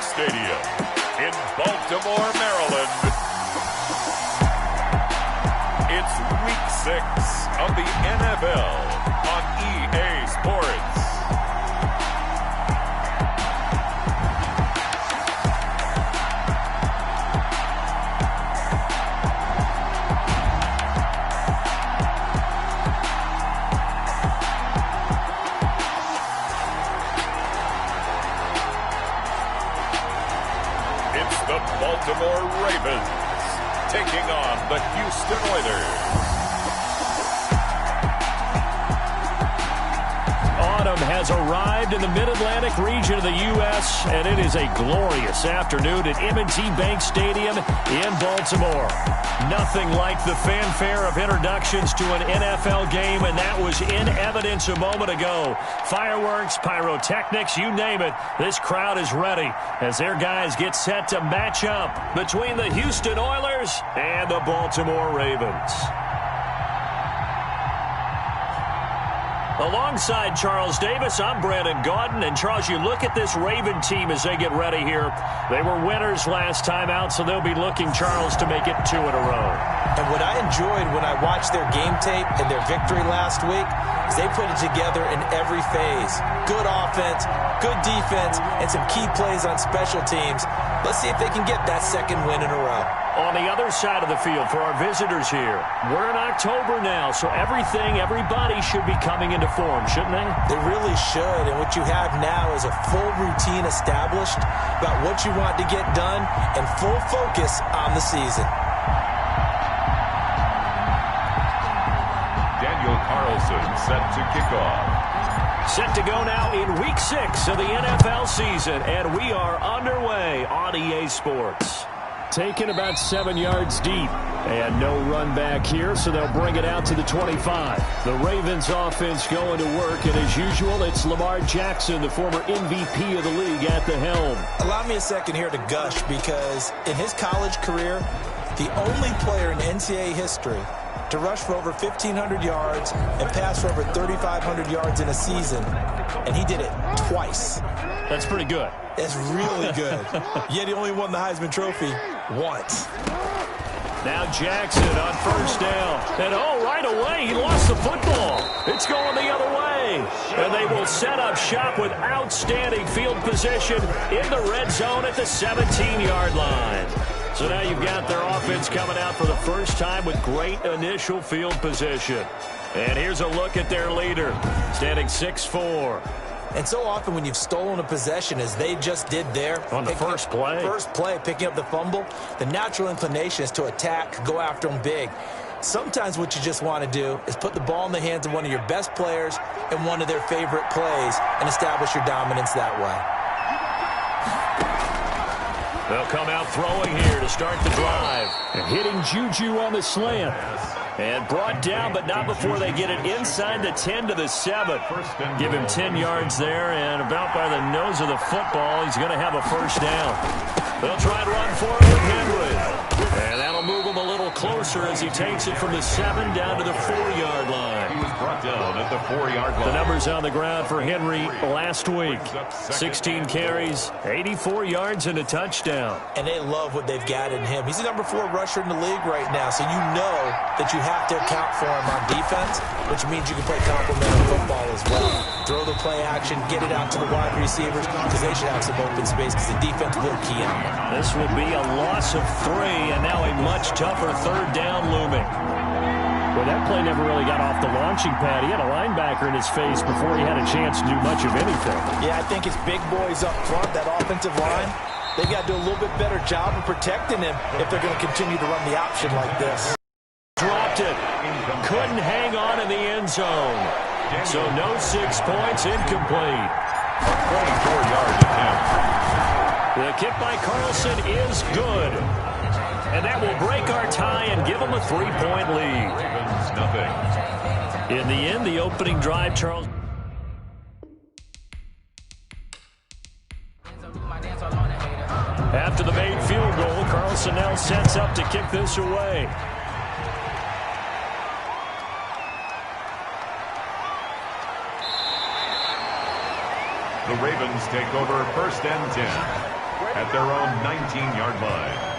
Stadium in Baltimore, Maryland. It's Week 6 of the NFL on EA Sports. The Baltimore Ravens taking on the Houston Oilers. Autumn has arrived in the Mid-Atlantic region of the U.S., and it is a glorious afternoon at M&T Bank Stadium in Baltimore. Nothing like the fanfare of introductions to an NFL game, and that was in evidence a moment ago. Fireworks, pyrotechnics, you name it. This crowd is ready as their guys get set to match up between the Houston Oilers and the Baltimore Ravens. Alongside Charles Davis, I'm Brandon Gaudin. And, Charles, you look at this Raven team as they get ready here. They were winners last time out, so they'll be looking, Charles, to make it 2 in a row. And what I enjoyed when I watched their game tape and their victory last week is they put it together in every phase. Good offense, good defense, and some key plays on special teams. Let's see if they can get that second win in a row. On the other side of the field for our visitors here, we're in October now, so everybody should be coming into form, shouldn't they? They really should, and what you have now is a full routine established about what you want to get done and full focus on the season. Daniel Carlson set to kick off. Set to go now in Week 6 of the NFL season, and we are underway on EA Sports. Taken about 7 yards deep, and no run back here, so they'll bring it out to the 25. The Ravens offense going to work, and as usual, it's Lamar Jackson, the former MVP of the league, at the helm. Allow me a second here to gush, because in his college career, the only player in NCAA history to rush for over 1,500 yards and pass for over 3,500 yards in a season, and he did it twice. That's pretty good. That's really good. Yet he only won the Heisman Trophy once. Now Jackson on first down. And right away, he lost the football. It's going the other way. And they will set up shop with outstanding field position in the red zone at the 17-yard line. So now you've got their offense coming out for the first time with great initial field position. And here's a look at their leader, standing 6'4". And so often when you've stolen a possession, as they just did there, on the first play, picking up the fumble, the natural inclination is to attack, go after them big. Sometimes what you just want to do is put the ball in the hands of one of your best players in one of their favorite plays and establish your dominance that way. They'll come out throwing here to start the drive. And hitting Juju on the slant. And brought down, but not before they get it inside the 10 to the 7. Give him 10 yards there, and about by the nose of the football, he's going to have a first down. They'll try and run for it with Henry. And that'll move him a little closer as he takes it from the 7 down to the 4-yard line. He was brought down at the 4-yard line. The numbers on the ground for Henry last week. 16 carries, 84 yards, and a touchdown. And they love what they've got in him. He's the number 4 rusher in the league right now, so you know that you have to account for him on defense, which means you can play complementary football as well. Throw the play action, get it out to the wide receivers, because they should have some open space, because the defense will key on them. This will be a loss of 3, and now a much tougher third down looming. Well, that play never really got off the launching pad. He had a linebacker in his face before he had a chance to do much of anything. Yeah, I think it's big boys up front, that offensive line. They got to do a little bit better job of protecting him if they're going to continue to run the option like this. Dropped it. Couldn't hang on in the end zone. So no 6 points, incomplete. A 24-yard attempt. The kick by Carlson is good. And that will break our tie and give them a 3-point lead. Ravens, nothing. In the end, the opening drive, Charles. After the made field goal, Carlson now sets up to kick this away. The Ravens take over 1st and 10. at their own 19-yard line.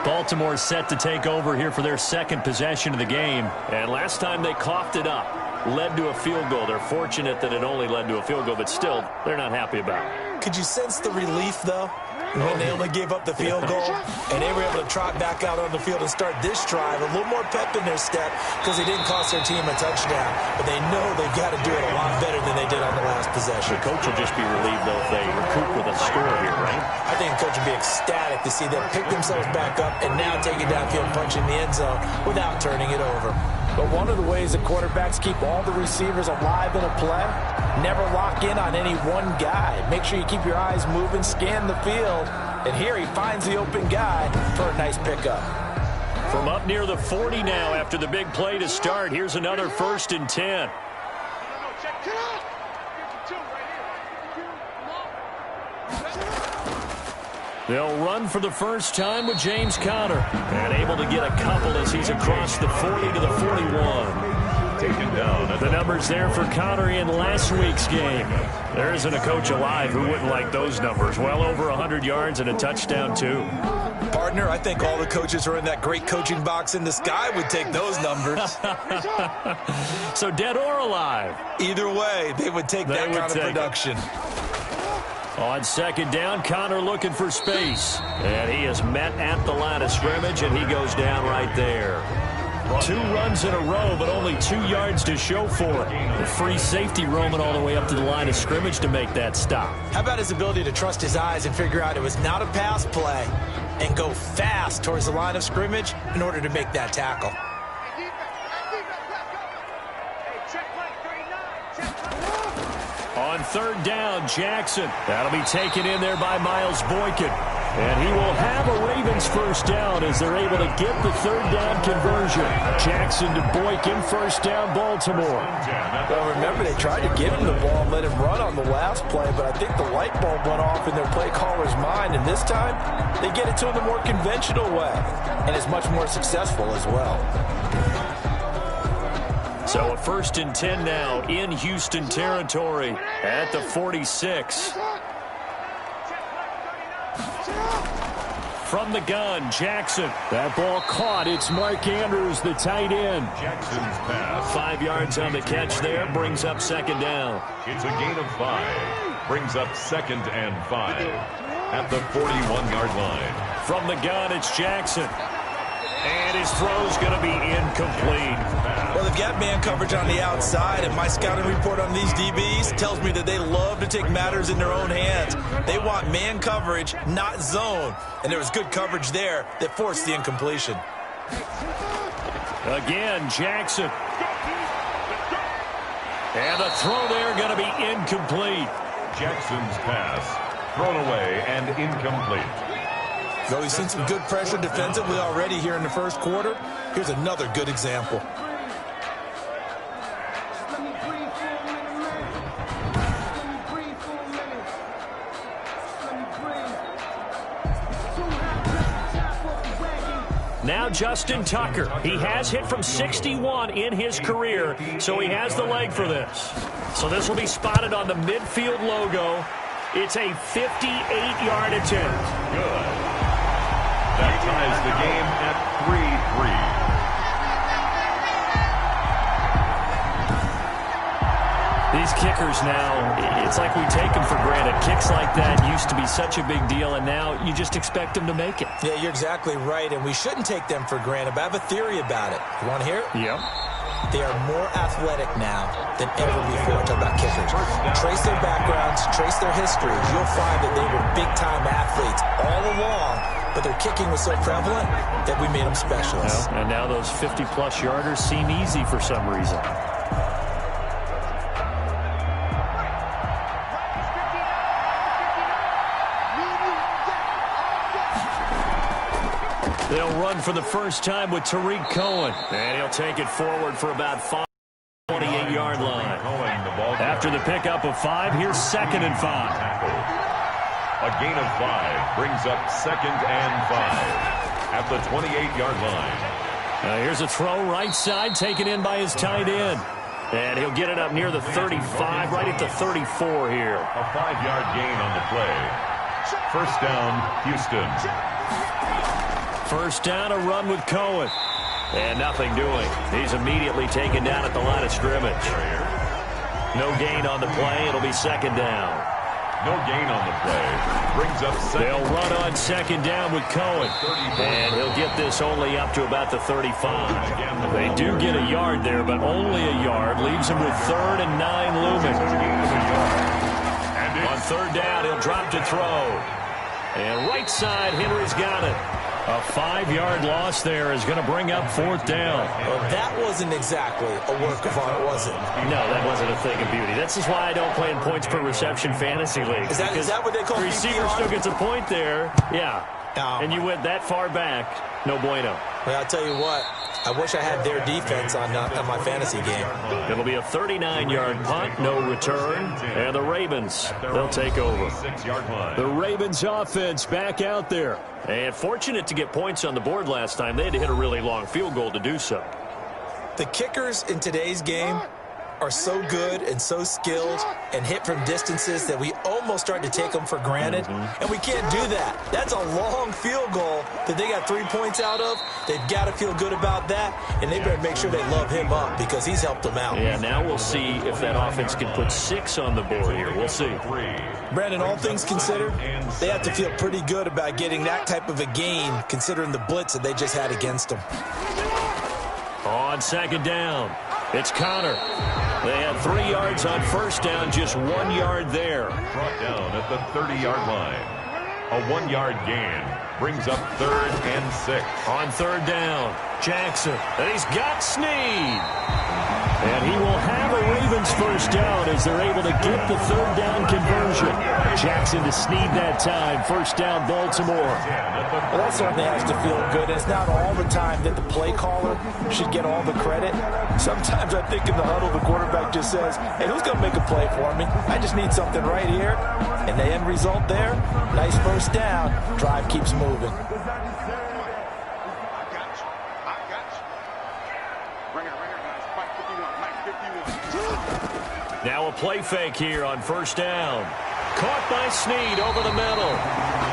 Baltimore set to take over here for their second possession of the game. And last time they coughed it up, led to a field goal. They're fortunate that it only led to a field goal, but still, they're not happy about it. Could you sense the relief, though, when they only gave up the field goal and they were able to trot back out on the field and start this drive, a little more pep in their step because they didn't cost their team a touchdown, but they know they've got to do it a lot better than they did on the last possession. The coach will just be relieved, though, if they recoup with a score here, right? I think the coach will be ecstatic to see them pick themselves back up and now take it downfield and punch in the end zone without turning it over. But one of the ways that quarterbacks keep all the receivers alive in a play, never lock in on any one guy. Make sure you keep your eyes moving, scan the field, and here he finds the open guy for a nice pickup. From up near the 40 now after the big play to start, here's another 1st and 10. They'll run for the first time with James Conner. And able to get a couple as he's across the 40 to the 41. Taken down. The numbers there for Conner in last week's game. There isn't a coach alive who wouldn't like those numbers. Well over 100 yards and a touchdown, too. Partner, I think all the coaches who are in that great coaching box in the sky would take those numbers. So dead or alive? Either way, they would take that kind of production. On second down, Conner looking for space. And he is met at the line of scrimmage, and he goes down right there. 2 runs in a row, but only 2 yards to show for it. The free safety roaming all the way up to the line of scrimmage to make that stop. How about his ability to trust his eyes and figure out it was not a pass play and go fast towards the line of scrimmage in order to make that tackle? On third down, Jackson. That'll be taken in there by Miles Boykin. And he will have a Ravens first down as they're able to get the third down conversion. Jackson to Boykin, first down, Baltimore. Well, remember, they tried to give him the ball and let him run on the last play, but I think the light bulb went off in their play caller's mind, and this time they get it to him the more conventional way, and it's much more successful as well. So a 1st and 10 now in Houston territory at the 46. From the gun, Jackson. That ball caught. It's Mark Andrews, the tight end. Jackson's pass. 5 yards on the catch there. Brings up second down. It's a gain of 5. Brings up 2nd and 5 at the 41-yard line. From the gun, it's Jackson. And his throw's going to be incomplete. Well, they've got man coverage on the outside, and my scouting report on these DBs tells me that they love to take matters in their own hands. They want man coverage, not zone. And there was good coverage there that forced the incompletion. Again, Jackson. And the throw there going to be incomplete. Jackson's pass thrown away and incomplete. Though we've seen some good pressure defensively already here in the first quarter, here's another good example. Now Justin Tucker. He has hit from 61 in his career, so he has the leg for this. So this will be spotted on the midfield logo. It's a 58-yard attempt. Good. That ties the game at 3-3. These kickers now, it's like we take them for granted. Kicks like that used to be such a big deal, and now you just expect them to make it. Yeah, you're exactly right, and we shouldn't take them for granted, but I have a theory about it. You want to hear it? Yep. They are more athletic now than ever before. Talk about kickers. Trace their backgrounds, trace their histories. You'll find that they were big-time athletes all along, but their kicking was so prevalent that we made them specialists. Well, and now those 50-plus yarders seem easy for some reason. They'll run for the first time with Tariq Cohen. And he'll take it forward for about 28-yard line. After the pickup of 5, here's 2nd and 5. A gain of 5 brings up 2nd and 5 at the 28-yard line. Here's a throw right side taken in by his tight end. And he'll get it up near the 35, right at the 34 here. A 5-yard gain on the play. First down, Houston. First down, a run with Cohen. And nothing doing. He's immediately taken down at the line of scrimmage. No gain on the play. It'll be second down. No gain on the play. Brings up second. They'll run on second down with Cohen. And he'll get this only up to about the 35. They do get a yard there, but only a yard. Leaves him with 3rd and 9 looming. On third down, he'll drop to throw. And right side, Henry's got it. A 5-yard loss there is going to bring up 4th down. Well, that wasn't exactly a work of art, was it? No, that wasn't a thing of beauty. This is why I don't play in points per reception fantasy league. Is that what they call the receiver PPR? still gets a point there. Yeah. Oh. And you went that far back. No bueno. Well, I'll tell you what. I wish I had their defense on my fantasy game. It'll be a 39-yard punt, no return, and the Ravens, they'll take over. The Ravens offense back out there. And fortunate to get points on the board last time. They had to hit a really long field goal to do so. The kickers in today's game are so good and so skilled and hit from distances that we almost start to take them for granted. And we can't do that. That's a long field goal that they got 3 points out of. They've got to feel good about that, and they better make sure they love him up because he's helped them out. Yeah, now we'll see if that offense can put 6 on the board here. We'll see. Brandon, all things considered, they have to feel pretty good about getting that type of a gain considering the blitz that they just had against them. On second down, it's Connor. They had 3 yards on first down, just 1 yard there. Brought down at the 30-yard line. A 1-yard gain brings up 3rd and 6. On third down, Jackson. And he's got Snead. And he will have a Ravens first down as they're able to get the third down conversion. Jackson to Snead that time. First down, Baltimore. Well, that certainly has to feel good. It's not all the time that the play caller should get all the credit. Sometimes I think in the huddle, the quarterback just says, hey, who's going to make a play for me? I just need something right here. And the end result there, nice first down. Drive keeps moving. Now a play fake here on first down. Caught by Snead over the middle.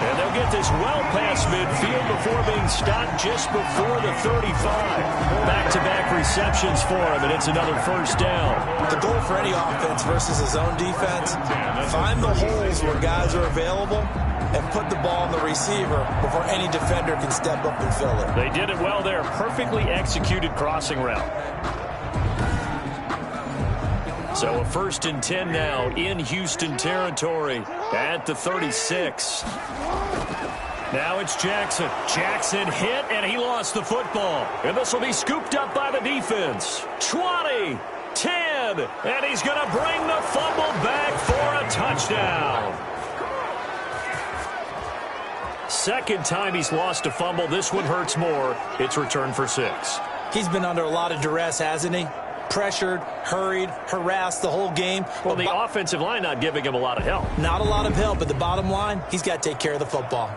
And they'll get this well past midfield before being stopped just before the 35. Back-to-back receptions for him, and it's another first down. The goal for any offense versus his own defense, find the holes where guys are available and put the ball on the receiver before any defender can step up and fill it. They did it well there. Perfectly executed crossing route. So a 1st and 10 now in Houston territory at the 36. Now it's Jackson. Jackson hit, and he lost the football. And this will be scooped up by the defense. 20, 10, and he's going to bring the fumble back for a touchdown. Second time he's lost a fumble. This one hurts more. It's returned for 6. He's been under a lot of duress, hasn't he? Pressured, hurried, harassed the whole game. Well, the offensive line not giving him a lot of help. Not a lot of help, but the bottom line, he's got to take care of the football.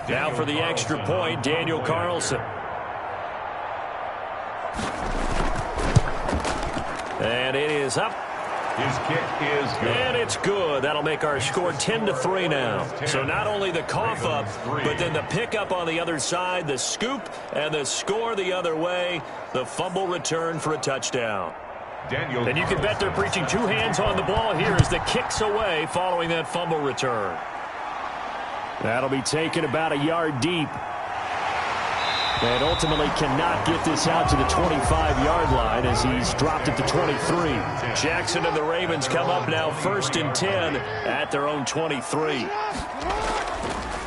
Now for the extra point, Daniel Carlson. And it is up. His kick is good. And it's good. That'll make our score 10-3 now. So not only the cough up, but then the pickup on the other side, the scoop, and the score the other way. The fumble return for a touchdown. And you can bet they're preaching 2 hands on the ball here as the kick's away following that fumble return. That'll be taken about a yard deep. And ultimately cannot get this out to the 25-yard line as he's dropped at the 23. Jackson and the Ravens come up now 1st and 10 at their own 23.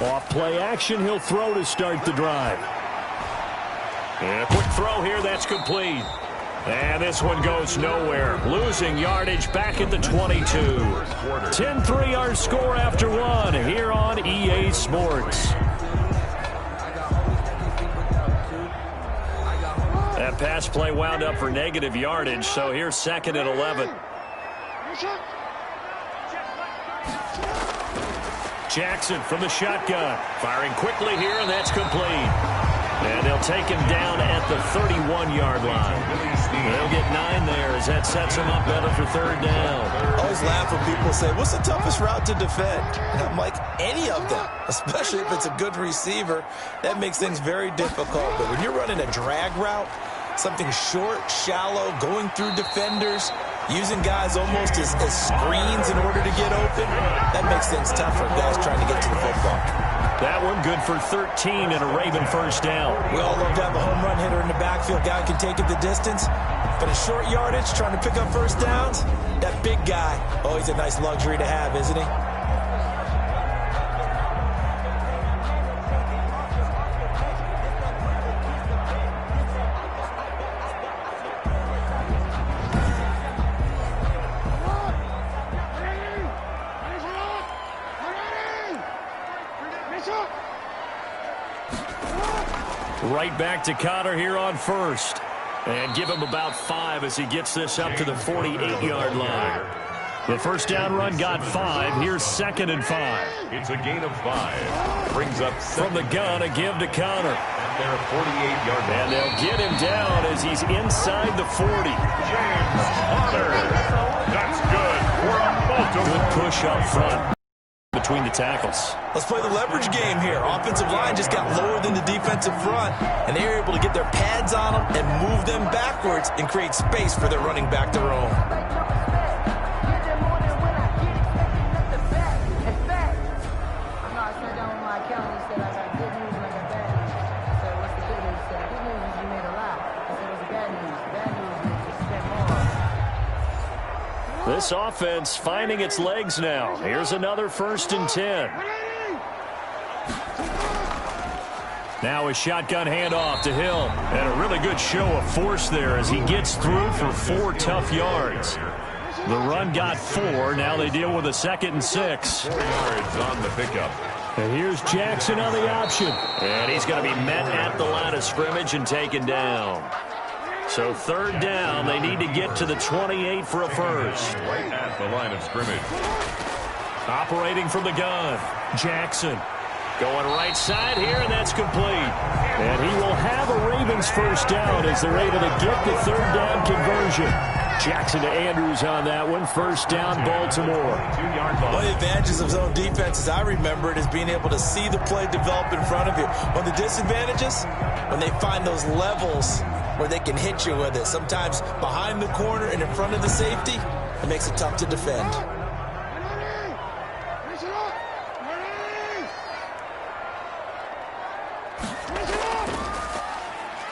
Off play action, he'll throw to start the drive. And a quick throw here, that's complete. And this one goes nowhere. Losing yardage back at the 22. 10-3 our score after 1 here on EA Sports. That pass play wound up for negative yardage, so here's 2nd and 11. Jackson from the shotgun. Firing quickly here, and that's complete. And they'll take him down at the 31-yard line. They'll get 9 there as that sets them up better for third down. I always laugh when people say, what's the toughest route to defend? And I'm like, any of them, especially if it's a good receiver. That makes things very difficult. But when you're running a drag route, something short, shallow, going through defenders, using guys almost as screens in order to get open, that makes things tough for guys trying to get to the football. That one good for 13 and a Raven first down. We all love to have a home run hitter in the backfield. Guy can take it the distance. But a short yardage, trying to pick up first downs, that big guy, oh, he's a nice luxury to have, isn't he? Right back to Connor here on first. And give him about 5 as he gets this up to the 48-yard line. The first down run got 5. Here's 2nd and 5. It's a gain of 5. Brings up from the gun, a give to Connor. And they're 48-yard line. And they'll get him down as he's inside the 40. James Conner. That's good for a Baltimore. Good push up front between the tackles. Let's play the leverage game here. Offensive line just got lower than the defensive front, and they were able to get their pads on them and move them backwards and create space for their running back to roam. This offense finding its legs now. Here's another 1st and 10. Now a shotgun handoff to Hill. And a really good show of force there as he gets through for 4 tough yards. The run got 4. Now they deal with a 2nd and 6. 4 yards on the pickup. And here's Jackson on the option. And he's going to be met at the line of scrimmage and taken down. So 3rd down, they need to get to the 28 for a first. Right at the line of scrimmage. Operating from the gun, Jackson. Going right side here, and that's complete. And he will have a Ravens first down as they're able to get the 3rd down conversion. Jackson to Andrews on that one. First down, Baltimore. 2-yard line. One of the advantages of zone defense, as I remember it, is being able to see the play develop in front of you. One of the disadvantages, when they find those levels where they can hit you with it, sometimes behind the corner and in front of the safety, it makes it tough to defend.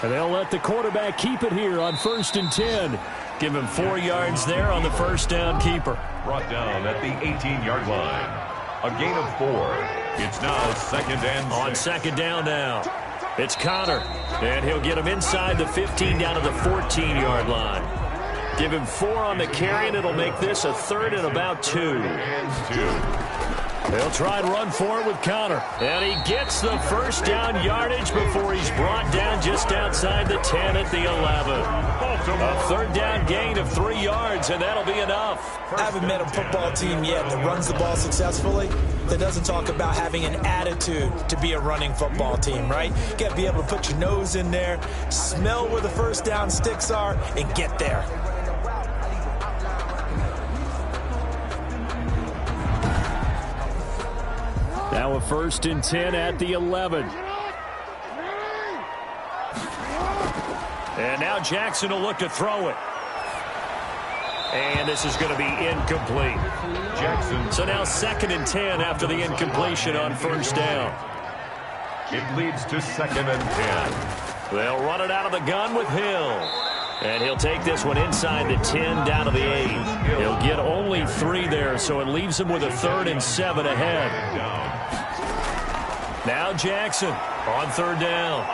And they'll let the quarterback keep it here on 1st and 10. Give him 4 yards there on the first down keeper. Brought down at the 18-yard line. A gain of 4. It's now 2nd and 6. On 2nd down now. It's Connor. And he'll get him inside the 15 down to the 14-yard line. Give him 4 on the carry, and it'll make this a 3rd and about 2. And 2. They'll try and run for it with Connor. And he gets the first down yardage before he's brought down just outside the 10 at the 11. A 3rd down gain of 3 yards, and that'll be enough. I haven't met a football team yet that runs the ball successfully that doesn't talk about having an attitude to be a running football team, right? You got to be able to put your nose in there, smell where the first down sticks are, and get there. Now a 1st and 10 at the 11. And now Jackson will look to throw it. And this is going to be incomplete. Jackson. So now 2nd and 10 after the incompletion on first down. It leads to 2nd and 10. They'll run it out of the gun with Hill. And he'll take this one inside the 10 down to the 8. He'll get only 3 there, so it leaves him with a 3rd and 7 ahead. Now Jackson on 3rd down.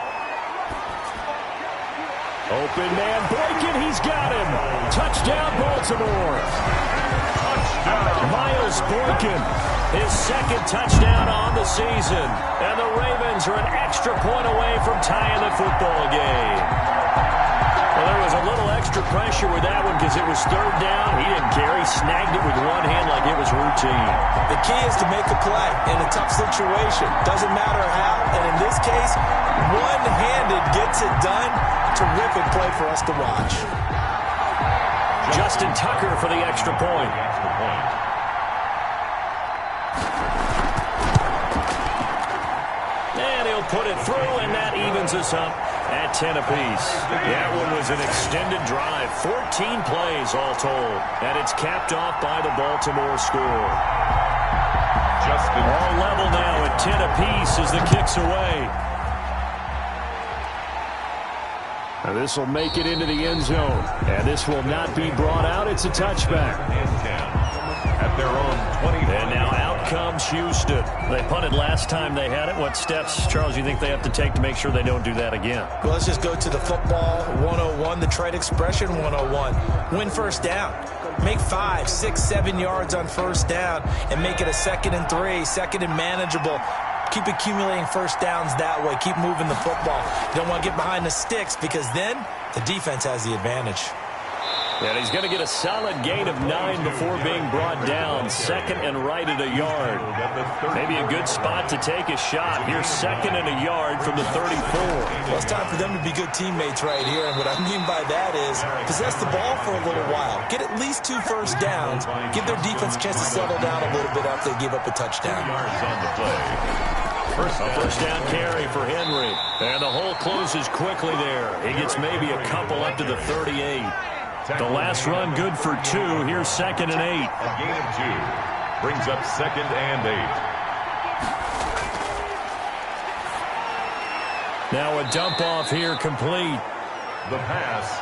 Open man, Boykin, he's got him. Touchdown, Baltimore. Touchdown. Miles Boykin, his 2nd touchdown on the season. And the Ravens are an extra point away from tying the football game. Well, there was a little extra pressure with that one because it was 3rd down. He didn't care. He snagged it with one hand like it was routine. The key is to make a play in a tough situation. Doesn't matter how, and in this case, One-handed gets it done. Terrific play for us to watch. Justin Tucker for the extra point. And he'll put it through, and that evens us up at 10 apiece. That one was an extended drive. 14 plays all told. And it's capped off by the Baltimore score. All level now at 10 apiece as the kick's away. And this will make it into the end zone. And this will not be brought out. It's a touchback. At their own 20. And now out comes Houston. They punted last time they had it. What steps, Charles, you think they have to take to make sure they don't do that again? Well, let's just go to the football 101, the trade expression 101. Win first down. Make 5, 6, 7 yards on first down and make it a 2nd and 3, 2nd and manageable. Keep accumulating first downs that way. Keep moving the football. You don't want to get behind the sticks because then the defense has the advantage. And he's going to get a solid gain of 9 before being brought down. 2nd and right at a yard. Maybe a good spot to take a shot. Here's 2nd and a yard from the 34. Well, it's time for them to be good teammates right here. And what I mean by that is possess the ball for a little while. Get at least 2 first downs. Give their defense a chance to settle down a little bit after they give up a touchdown. A first down carry for Henry. And the hole closes quickly there. He gets maybe a couple up to the 38. The last run good for 2. Here's 2nd and 8. A gain of 2 brings up 2nd and 8. Now a dump off here complete. The pass.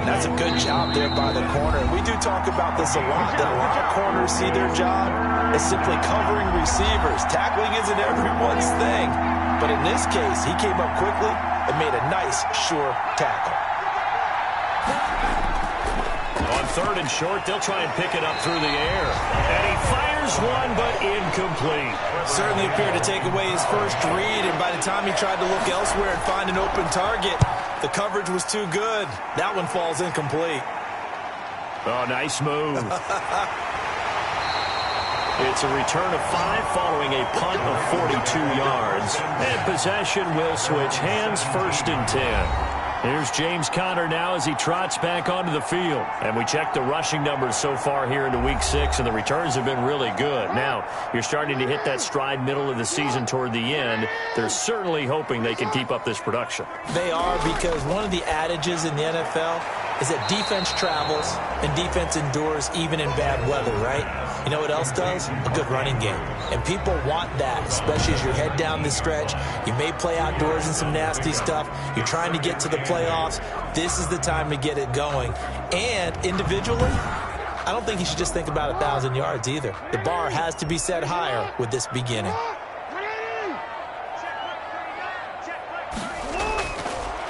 That's a good job there by the corner. We do talk about this a lot, that a lot of corners see their job as simply covering receivers. Tackling isn't everyone's thing. But in this case, he came up quickly and made a nice, sure tackle. On 3rd and short, they'll try and pick it up through the air. And he fires one, but incomplete. Certainly appeared to take away his first read, and by the time he tried to look elsewhere and find an open target, the coverage was too good. That one falls incomplete. Oh, nice move. It's a return of 5 following a punt of 42 yards. And possession will switch hands, 1st and 10. Here's James Conner now as he trots back onto the field. And we checked the rushing numbers so far here into Week 6, and the returns have been really good. Now, you're starting to hit that stride middle of the season toward the end. They're certainly hoping they can keep up this production. They are, because one of the adages in the NFL is that defense travels and defense endures even in bad weather, right? You know what else does? A good running game. And people want that, especially as you head down the stretch. You may play outdoors in some nasty stuff. You're trying to get to the playoffs. This is the time to get it going. And individually, I don't think you should just think about 1,000 yards either. The bar has to be set higher with this beginning.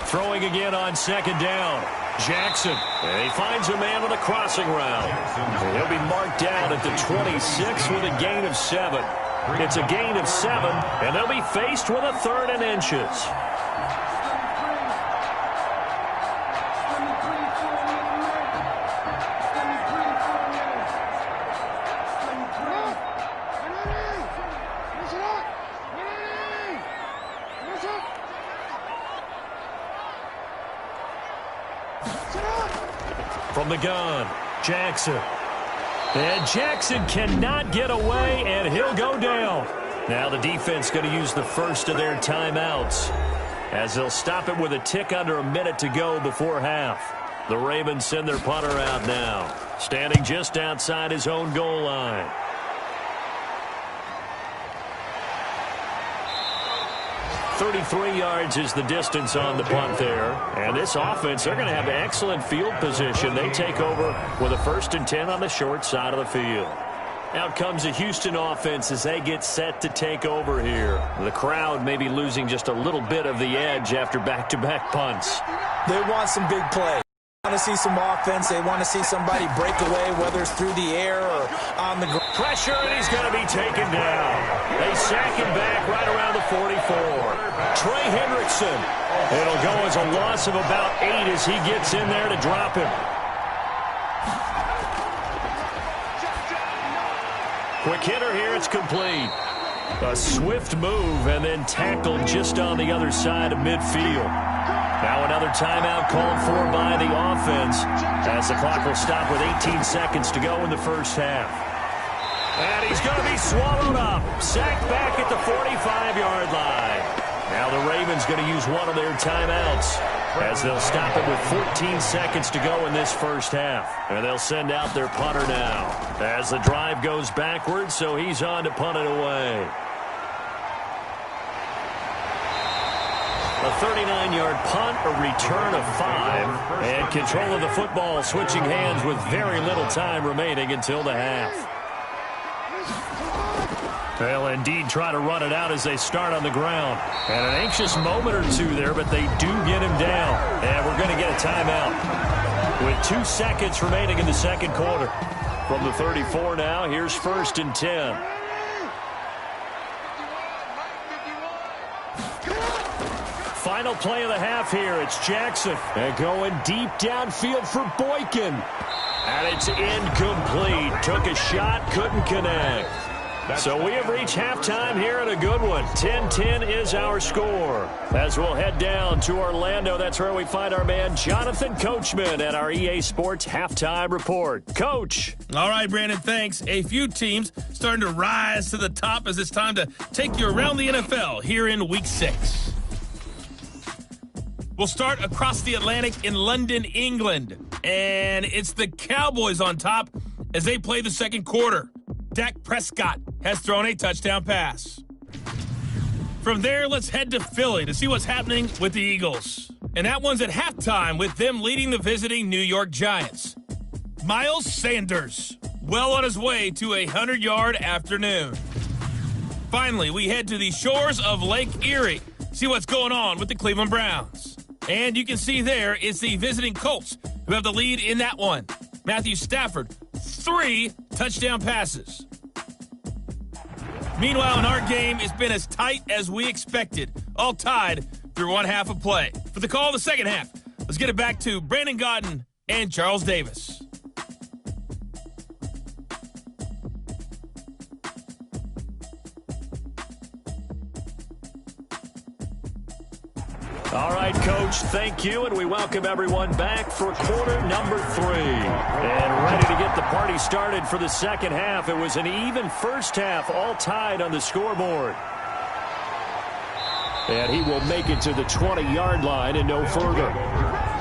Throwing again on 2nd down. Jackson, and he finds a man on the crossing route. He'll be marked down at the 26 with a gain of 7. It's a gain of 7, and they'll be faced with a 3rd and inches. From the gun, Jackson. And Jackson cannot get away, and he'll go down. Now the defense going to use the first of their timeouts, as they'll stop it with a tick under a minute to go before half. The Ravens send their punter out now, standing just outside his own goal line. 33 yards is the distance on the punt there. And this offense, they're going to have excellent field position. They take over with a 1st and 10 on the short side of the field. Out comes the Houston offense as they get set to take over here. The crowd may be losing just a little bit of the edge after back-to-back punts. They want some big plays. They want to see some offense. They want to see somebody break away, whether it's through the air or on the ground. Pressure, and he's going to be taken down. They sack him back right around the 44. Trey Hendrickson. It'll go as a loss of about 8 as he gets in there to drop him. Quick hitter here. It's complete. A swift move and then tackled just on the other side of midfield. Now another timeout called for by the offense as the clock will stop with 18 seconds to go in the first half. And he's going to be swallowed up. Sacked back at the 45-yard line. Now the Ravens going to use one of their timeouts as they'll stop it with 14 seconds to go in this first half. And they'll send out their punter now as the drive goes backwards, so he's on to punt it away. A 39-yard punt, a return of 5, and control of the football switching hands with very little time remaining until the half. They'll indeed try to run it out as they start on the ground. And an anxious moment or two there, but they do get him down. And we're going to get a timeout with 2 seconds remaining in the second quarter. From the 34 now, here's 1st and 10. Final play of the half here. It's Jackson. And going deep downfield for Boykin. And it's incomplete. Took a shot, couldn't connect. So we have reached halftime here at a good one. 10-10 is our score. As we'll head down to Orlando, that's where we find our man Jonathan Coachman at our EA Sports Halftime Report. Coach. All right, Brandon, thanks. A few teams starting to rise to the top as it's time to take you around the NFL here in Week 6. We'll start across the Atlantic in London, England. And it's the Cowboys on top as they play the second quarter. Dak Prescott has thrown a touchdown pass. From there, let's head to Philly to see what's happening with the Eagles. And that one's at halftime with them leading the visiting New York Giants. Miles Sanders, well on his way to a 100-yard afternoon. Finally, we head to the shores of Lake Erie, see what's going on with the Cleveland Browns. And you can see there it's the visiting Colts who have the lead in that one. Matthew Stafford, 3 touchdown passes. Meanwhile, in our game, it's been as tight as we expected, all tied through one half of play. For the call of the second half, let's get it back to Brandon Godden and Charles Davis. All right, Coach, thank you, and we welcome everyone back for quarter number 3. And ready to get the party started for the second half. It was an even first half, all tied on the scoreboard. And he will make it to the 20-yard line and no further.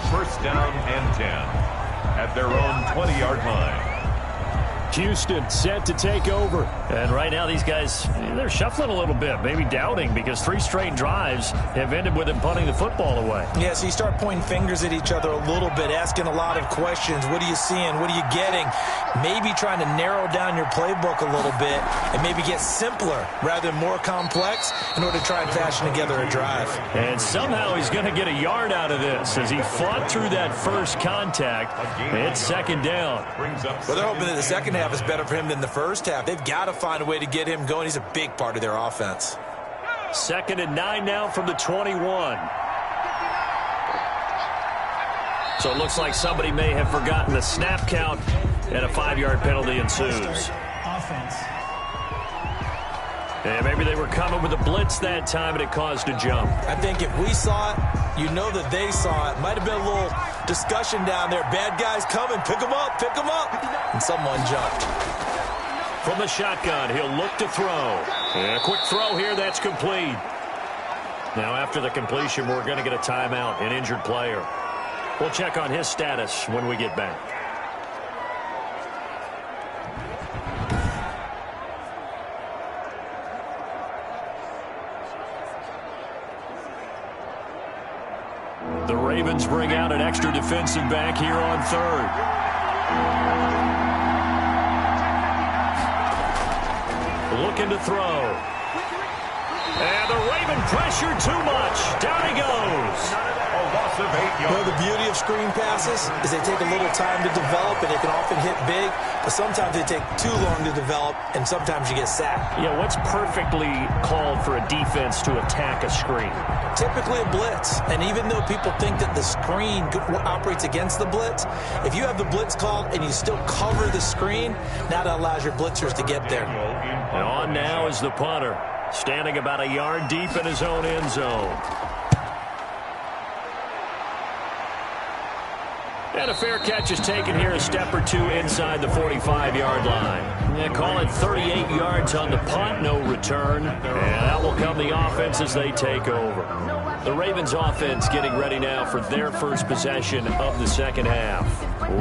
First down and 10 at their own 20-yard line. Houston set to take over. And right now these guys, they're shuffling a little bit, maybe doubting, because 3 straight drives have ended with them punting the football away. Yeah, so you start pointing fingers at each other a little bit, asking a lot of questions. What are you seeing? What are you getting? Maybe trying to narrow down your playbook a little bit and maybe get simpler rather than more complex in order to try and fashion together a drive. And somehow he's going to get a yard out of this as he fought through that first contact. It's second down. Well, they're hoping that the second half is better for him than the first half. They've got to find a way to get him going. He's a big part of their offense. 2nd and 9 now from the 21. So it looks like somebody may have forgotten the snap count, and a 5-yard penalty ensues. Offense. And maybe they were coming with a blitz that time, and it caused a jump. I think if we saw it, you know that they saw it. Might have been a little discussion down there. Bad guys coming. Pick them up. Pick them up. And someone jumped. From the shotgun, he'll look to throw. And a quick throw here. That's complete. Now, after the completion, we're going to get a timeout, an injured player. We'll check on his status when we get back. The Ravens bring out an extra defensive back here on 3rd. Looking to throw. And the Raven pressure too much. Down he goes. A loss of 8 yards. You know, the beauty of screen passes is they take a little time to develop, and they can often hit big, but sometimes they take too long to develop, and sometimes you get sacked. Yeah, what's perfectly called for a defense to attack a screen? Typically a blitz, and even though people think that the screen operates against the blitz, if you have the blitz called and you still cover the screen, now that allows your blitzers to get there. And on now is the punter. standing about a yard deep in his own end zone. And a fair catch is taken here a step or two inside the 45-yard line. Yeah, call it 38 yards on the punt, no return. And that will come the offense as they take over. The Ravens offense getting ready now for their first possession of the second half.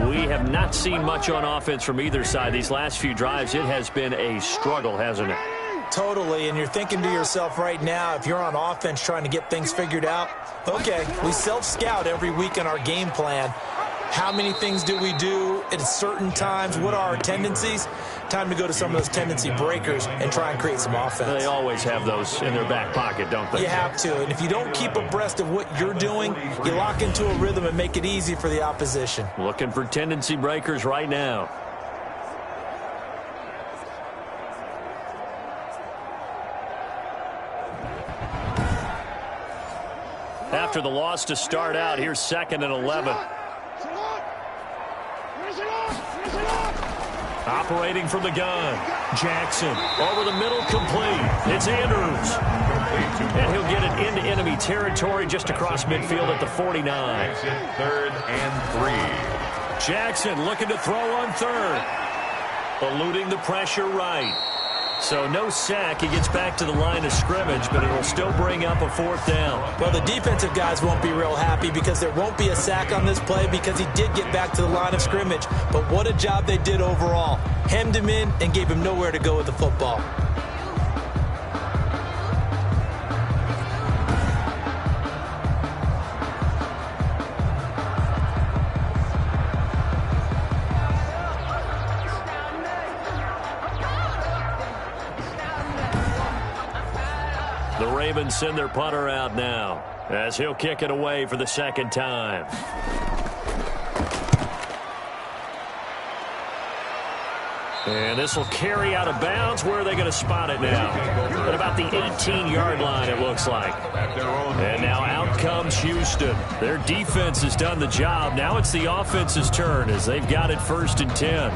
We have not seen much on offense from either side. These last few drives, it has been a struggle, hasn't it? Totally, and you're thinking to yourself right now, if you're on offense trying to get things figured out, okay, we self-scout every week in our game plan. How many things do we do at certain times? What are our tendencies? Time to go to some of those tendency breakers and try and create some offense. They always have those in their back pocket, don't they? You have to, and if you don't keep abreast of what you're doing, you lock into a rhythm and make it easy for the opposition. Looking for tendency breakers right now. After the loss to start out, here's 2nd and 11. Operating from the gun. Jackson over the middle, complete. It's Andrews. And he'll get it into enemy territory just across midfield at the 49. 3rd and 3. Jackson looking to throw on 3rd. Eluding the pressure right. So no sack. He gets back to the line of scrimmage, but it'll still bring up a 4th down. Well, the defensive guys won't be real happy because there won't be a sack on this play because he did get back to the line of scrimmage. But what a job they did overall. Hemmed him in and gave him nowhere to go with the football. The Ravens send their punter out now as he'll kick it away for the 2nd time. And this will carry out of bounds. Where are they going to spot it now? At about the 18-yard line, it looks like. And now out comes Houston. Their defense has done the job. Now it's the offense's turn as they've got it 1st and 10.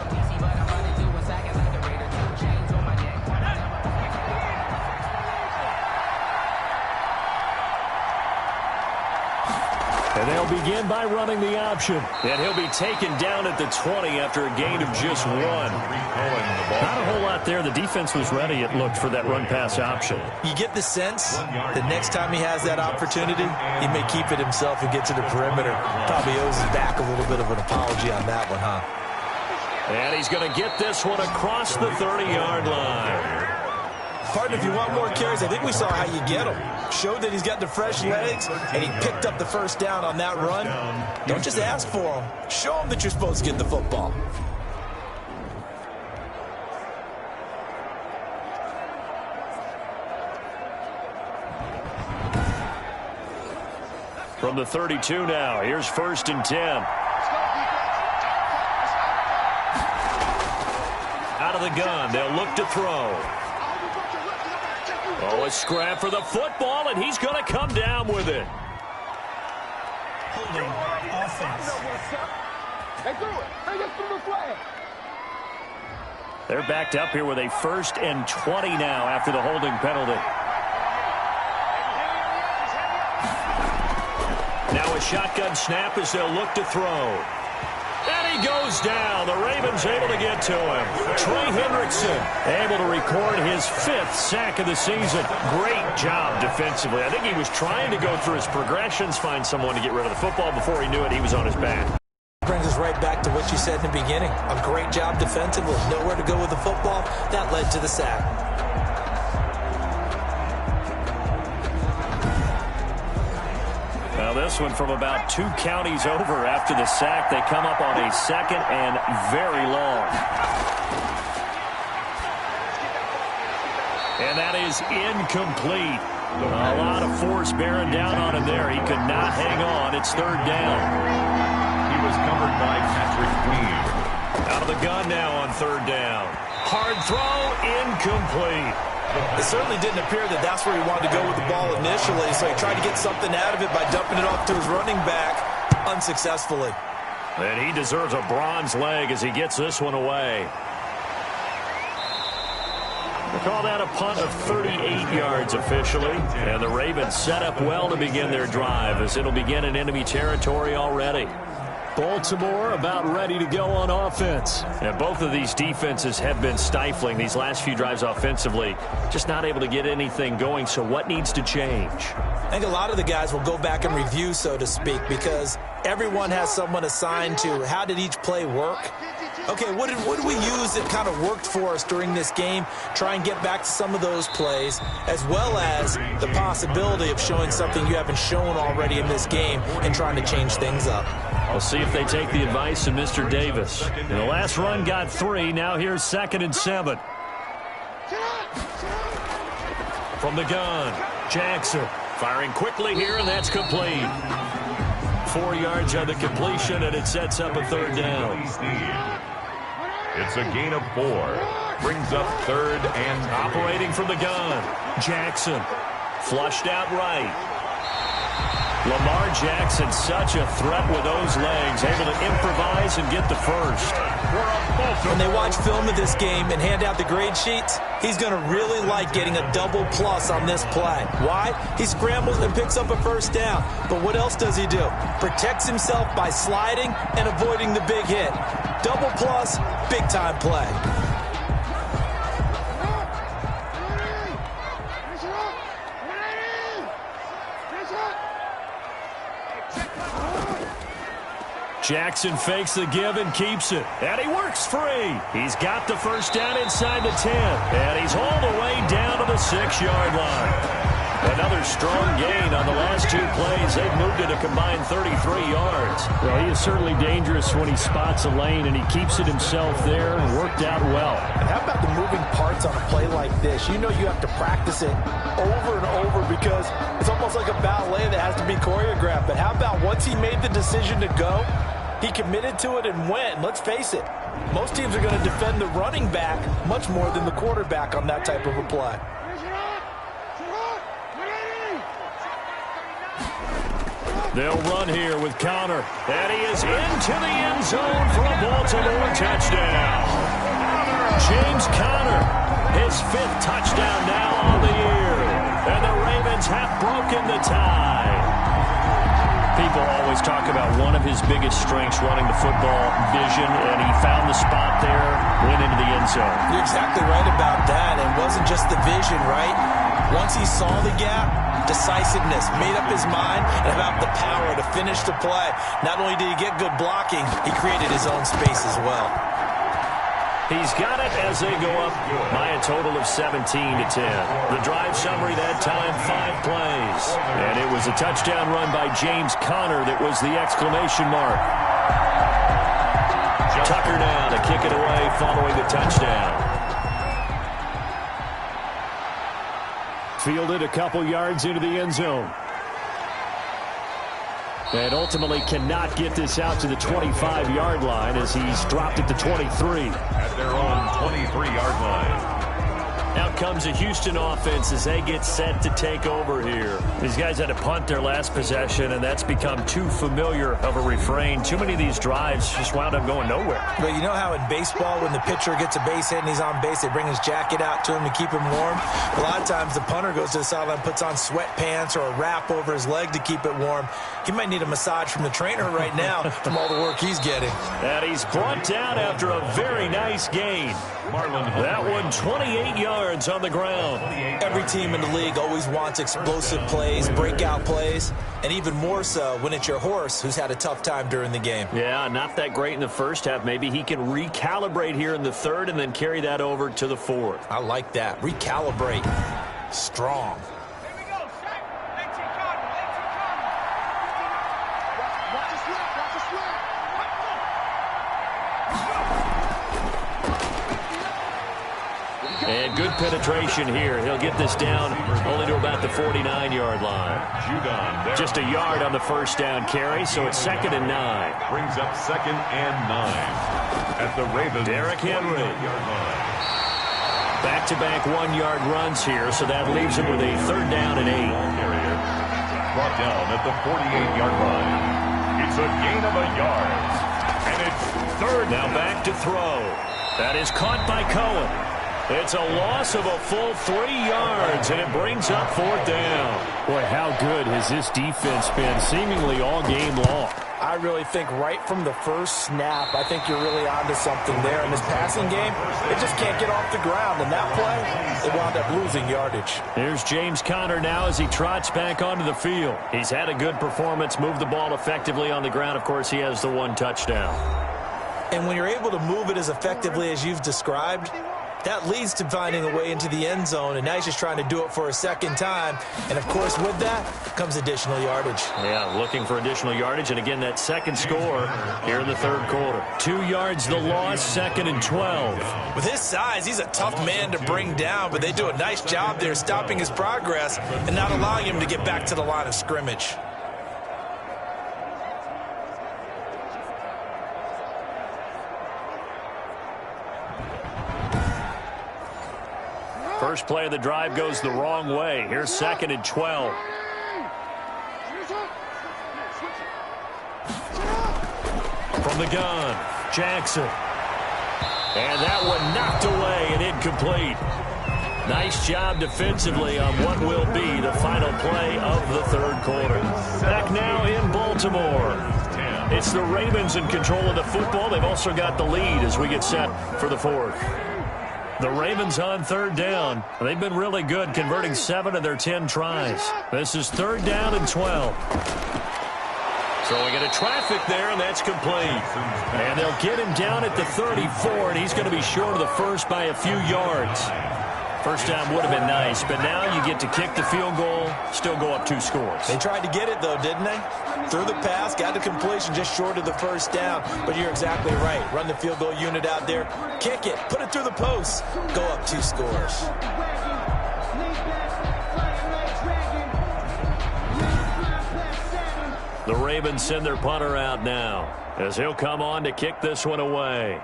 And they'll begin by running the option. And he'll be taken down at the 20 after a gain of just 1. Not a whole lot there. The defense was ready, it looked, for that run-pass option. You get the sense that next time he has that opportunity, he may keep it himself and get to the perimeter. Probably owes his back a little bit of an apology on that one, huh? And he's going to get this one across the 30-yard line. Partner, if you want more carries, I think we saw how you get him. Showed that he's got the fresh legs, and he picked up the 1st down on that run. Don't just ask for him. Show him that you're supposed to get the football. From the 32 now, here's 1st and 10. Out of the gun, they'll look to throw. Oh, a scrap for the football, and he's going to come down with it. Holding offense. They're backed up here with a 1st and 20 now after the holding penalty. Now a shotgun snap as they'll look to throw. And he goes down. The Ravens able to get to him. Trey Hendrickson able to record his 5th sack of the season. Great job defensively. I think he was trying to go through his progressions, find someone to get rid of the football. Before he knew it, he was on his back. Brings us right back to what you said in the beginning. A great job defensively. Nowhere to go with the football. That led to the sack. Now this one from about 2 counties over after the sack. They come up on a 2nd and very long. And that is incomplete. A lot of force bearing down on him there. He could not hang on. It's 3rd down. He was covered by Patrick Queen. Out of the gun now on 3rd down. Hard throw, incomplete. It certainly didn't appear that that's where he wanted to go with the ball initially, so he tried to get something out of it by dumping it off to his running back unsuccessfully. And he deserves a bronze leg as he gets this one away. Call that a punt of 38 yards officially. And the Ravens set up well to begin their drive as it'll begin in enemy territory already. Baltimore about ready to go on offense. And both of these defenses have been stifling these last few drives offensively. Just not able to get anything going, so what needs to change? I think a lot of the guys will go back and review, so to speak, because everyone has someone assigned to how did each play work. Okay, what did we use that kind of worked for us during this game? Try and get back to some of those plays, as well as the possibility of showing something you haven't shown already in this game and trying to change things up. We'll see if they take the advice of Mr. Davis. And the last run got 3. Now here's 2nd and 7. From the gun, Jackson firing quickly here, and that's complete. 4 yards on the completion, and it sets up a 3rd down. It's a gain of 4. Brings up 3rd and operating from the gun. Jackson flushed out right. Lamar Jackson, such a threat with those legs, able to improvise and get the first. When they watch film of this game and hand out the grade sheets, he's going to really like getting a double plus on this play. Why? He scrambles and picks up a 1st down. But what else does he do? Protects himself by sliding and avoiding the big hit. Double plus, big-time play. Jackson fakes the give and keeps it. And he works free. He's got the 1st down inside the 10. And he's all the way down to the 6-yard line. Another strong gain on the last 2 plays. They've moved it a combined 33 yards. Well, he is certainly dangerous when he spots a lane, and he keeps it himself there and worked out well. And how about the moving parts on a play like this? You know you have to practice it over and over because it's almost like a ballet that has to be choreographed. But how about once he made the decision to go, he committed to it and went. Let's face it, most teams are going to defend the running back much more than the quarterback on that type of a play. They'll run here with Connor. And he is into the end zone for a Baltimore touchdown. James Conner, his 5th touchdown now on the year. And the Ravens have broken the tie. People always talk about one of his biggest strengths running the football, vision, and he found the spot there, went into the end zone. You're exactly right about that. It wasn't just the vision, right? Once he saw the gap, decisiveness, made up his mind, and about the power to finish the play. Not only did he get good blocking, he created his own space as well. He's got it as they go up by a total of 17-10. The drive summary that time, 5 plays. And it was a touchdown run by James Conner that was the exclamation mark. Tucker now to kick it away following the touchdown. Fielded a couple yards into the end zone. And ultimately cannot get this out to the 25-yard line as he's dropped it to 23. At their own 23-yard line. Out comes a Houston offense as they get set to take over here. These guys had to punt their last possession, and that's become too familiar of a refrain. Too many of these drives just wound up going nowhere. But you know how in baseball, when the pitcher gets a base hit and he's on base, they bring his jacket out to him to keep him warm? A lot of times the punter goes to the sideline, puts on sweatpants or a wrap over his leg to keep it warm. He might need a massage from the trainer right now from all the work he's getting. And he's brought down after a very nice gain. That one 28 yards on the ground. Every team in the league always wants explosive plays, breakout plays, and even more so when it's your horse who's had a tough time during the game. Yeah, not that great in the first half. Maybe he can recalibrate here in the 3rd and then carry that over to the 4th. I like that. Recalibrate. Strong. And good penetration here. He'll get this down only to about the 49-yard line. Just a yard on the 1st down carry, so it's 2nd and 9. Brings up 2nd and 9 at the Ravens. Derrick Henry. Back-to-back 1-yard runs here, so that leaves him with a 3rd down and 8. Brought down at the 48-yard line. It's a gain of a yard. And it's 3rd. Now back to throw. That is caught by Cohen. It's a loss of a full 3 yards, and it brings up 4th down. Boy, how good has this defense been seemingly all game long? I really think right from the first snap, I think you're really onto something there. In this passing game, it just can't get off the ground. And that play, they wound up losing yardage. Here's James Conner now as he trots back onto the field. He's had a good performance, moved the ball effectively on the ground. Of course, he has the 1 touchdown. And when you're able to move it as effectively as you've described, that leads to finding a way into the end zone, and now he's just trying to do it for a second time. And, of course, with that comes additional yardage. Yeah, looking for additional yardage, and again, that second score here in the 3rd quarter. 2 yards the loss, 2nd and 12. With his size, he's a tough man to bring down, but they do a nice job there stopping his progress and not allowing him to get back to the line of scrimmage. First play of the drive goes the wrong way. Here's 2nd and 12. From the gun, Jackson. And that one knocked away and incomplete. Nice job defensively on what will be the final play of the 3rd quarter. Back now in Baltimore. It's the Ravens in control of the football. They've also got the lead as we get set for the 4th. The Ravens on 3rd down. They've been really good, converting 7 of their 10 tries. This is 3rd down and 12. Throwing into traffic there, and that's complete. And they'll get him down at the 34, and he's going to be short of the first by a few yards. First down would have been nice, but now you get to kick the field goal, still go up 2 scores. They tried to get it, though, didn't they? Threw the pass, got the completion just short of the first down. But you're exactly right. Run the field goal unit out there, kick it, put it through the post, go up 2 scores. The Ravens send their punter out now as he'll come on to kick this one away.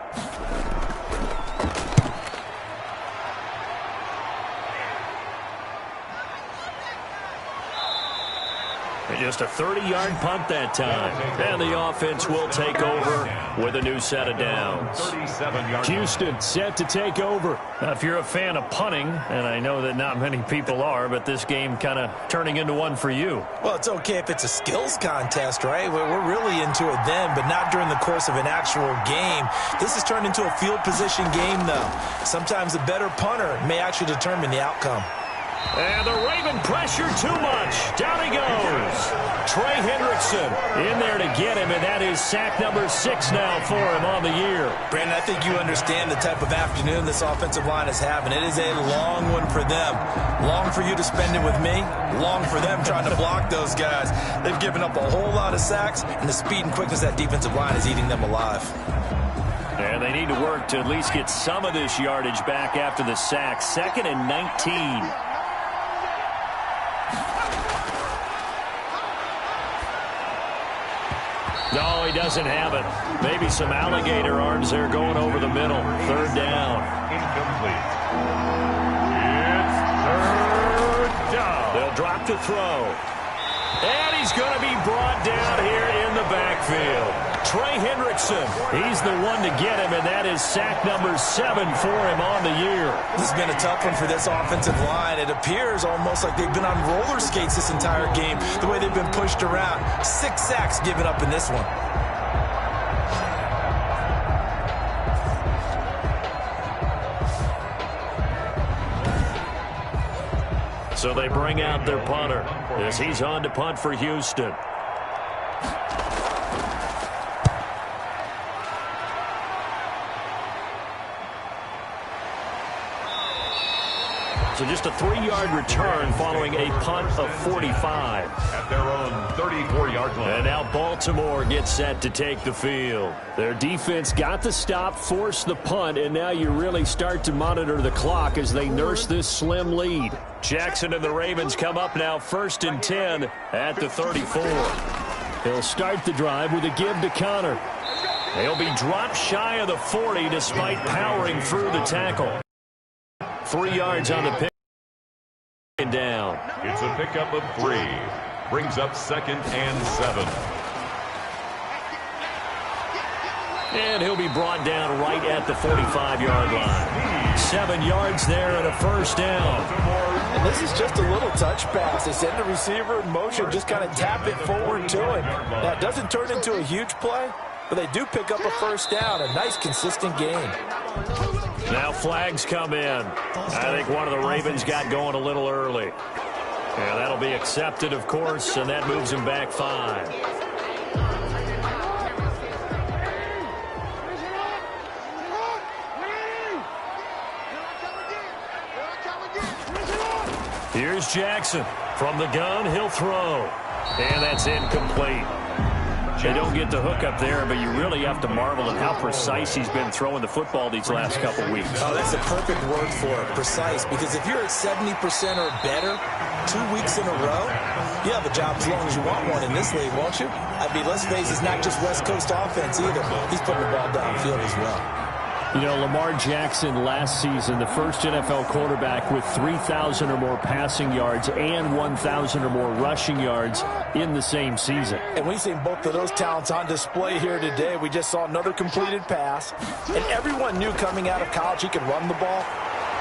Just a 30-yard punt that time. And the offense will take over with a new set of downs. Houston set to take over. Now, if you're a fan of punting, and I know that not many people are, but this game kind of turning into one for you. Well, it's okay if it's a skills contest, right? We're really into it then, but not during the course of an actual game. This has turned into a field position game, though. Sometimes the better punter may actually determine the outcome. And the Raven pressure too much. Down he goes. Trey Hendrickson in there to get him, and that is sack number 6 now for him on the year. Brandon, I think you understand the type of afternoon this offensive line is having. It is a long one for them. Long for you to spend it with me. Long for them trying to block those guys. They've given up a whole lot of sacks, and the speed and quickness of that defensive line is eating them alive. And they need to work to at least get some of this yardage back after the sack. 2nd and 19. No, he doesn't have it. Maybe some alligator arms there going over the middle. 3rd down. Incomplete. It's 3rd down. They'll drop to throw. And he's going to be brought down here in the backfield. Trey Hendrickson, he's the one to get him, and that is sack number 7 for him on the year. This has been a tough one for this offensive line. It appears almost like they've been on roller skates this entire game, the way they've been pushed around. 6 sacks given up in this one. So they bring out their punter as he's on to punt for Houston. So just a 3-yard return following a punt of 45. At their own 34-yard line. And now Baltimore gets set to take the field. Their defense got the stop, forced the punt, and now you really start to monitor the clock as they nurse this slim lead. Jackson and the Ravens come up now 1st and 10 at the 34. They'll start the drive with a give to Conner. They'll be dropped shy of the 40 despite powering through the tackle. 3 yards on the pick and down. It's a pickup of 3. Brings up 2nd and 7. And he'll be brought down right at the 45-yard line. 7 yards there and a first down. And this is just a little touch pass. They send the receiver in motion, just kind of tap it forward to him. Now, it doesn't turn into a huge play, but they do pick up a first down. A nice, consistent gain. Now flags come in. I think one of the Ravens got going a little early. Yeah, that'll be accepted, of course, and that moves him back 5. Here's Jackson. From the gun, he'll throw. And that's incomplete. They don't get the hook up there, but you really have to marvel at how precise he's been throwing the football these last couple weeks. Oh, that's a perfect word for it, precise, because if you're at 70% or better 2 weeks in a row, you have a job as long as you want one in this league, won't you? I mean, let's face it, it's not just West Coast offense either. He's putting the ball downfield as well. You know, Lamar Jackson last season, the first NFL quarterback with 3,000 or more passing yards and 1,000 or more rushing yards in the same season. And we've seen both of those talents on display here today. We just saw another completed pass. And everyone knew coming out of college he could run the ball.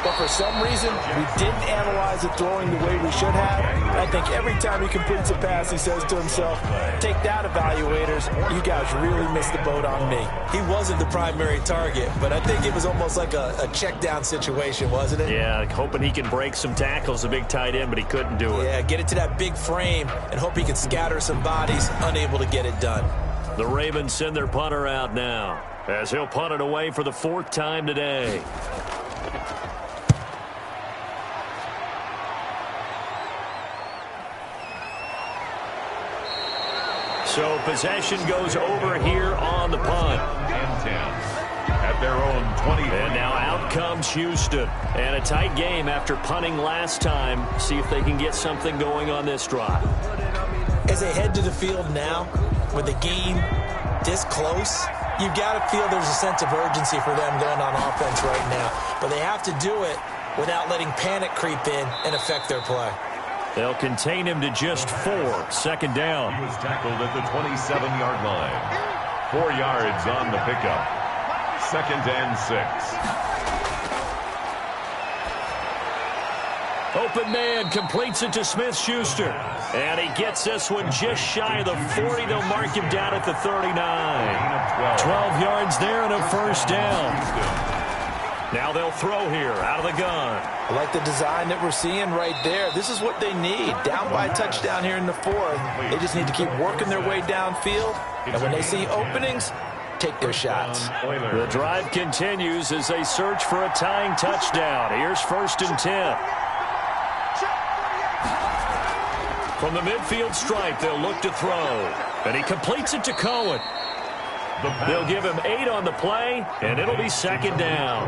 But for some reason, we didn't analyze it throwing the way we should have. I think every time he completes a pass, he says to himself, take that, evaluators. You guys really missed the boat on me. He wasn't the primary target, but I think it was almost like a check down situation, wasn't it? Yeah, hoping he can break some tackles, a big tight end, but he couldn't do it. Yeah, get it to that big frame and hope he can scatter some bodies, unable to get it done. The Ravens send their punter out now, as he'll punt it away for the 4th time today. So possession goes over here on the punt. And 10 at their own 20. And now out comes Houston. And a tight game after punting last time. See if they can get something going on this drive. As they head to the field now, with the game this close, you've got to feel there's a sense of urgency for them going on offense right now. But they have to do it without letting panic creep in and affect their play. They'll contain him to just 4. 2nd down. He was tackled at the 27-yard line. 4 yards on the pickup. 2nd and 6. Open man completes it to Smith-Schuster. And he gets this one just shy of the 40. They'll mark him down at the 39. 12 yards there and a first down. Now they'll throw here out of the gun. I like the design that we're seeing right there. This is what they need. Down by a touchdown here in the 4th. They just need to keep working their way downfield. And when they see openings, take their shots. The drive continues as they search for a tying touchdown. Here's 1st and 10. From the midfield stripe, they'll look to throw. And he completes it to Cohen. They'll give him 8 on the play, and it'll be 2nd down.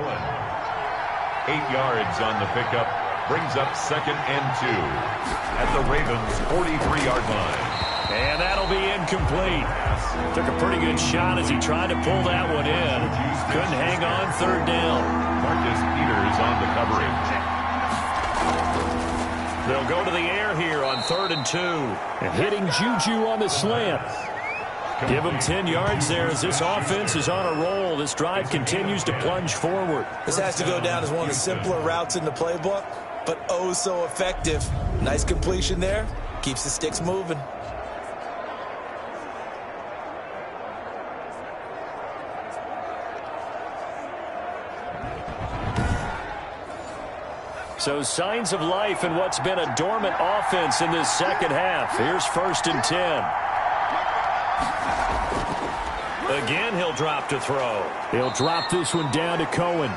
8 yards on the pickup. Brings up 2nd and 2 at the Ravens' 43-yard line. And that'll be incomplete. Took a pretty good shot as he tried to pull that one in. Couldn't hang on 3rd down. Marcus Peters on the coverage. They'll go to the air here on 3rd and 2. And hitting Juju on the slant. Give him 10 yards there as this offense is on a roll. This drive continues to plunge forward. This has to go down as one of the simpler routes in the playbook, but oh so effective. Nice completion there. Keeps the sticks moving. So signs of life in what's been a dormant offense in this 2nd half. Here's 1st and 10. Again, he'll drop to throw. He'll drop this one down to Cohen.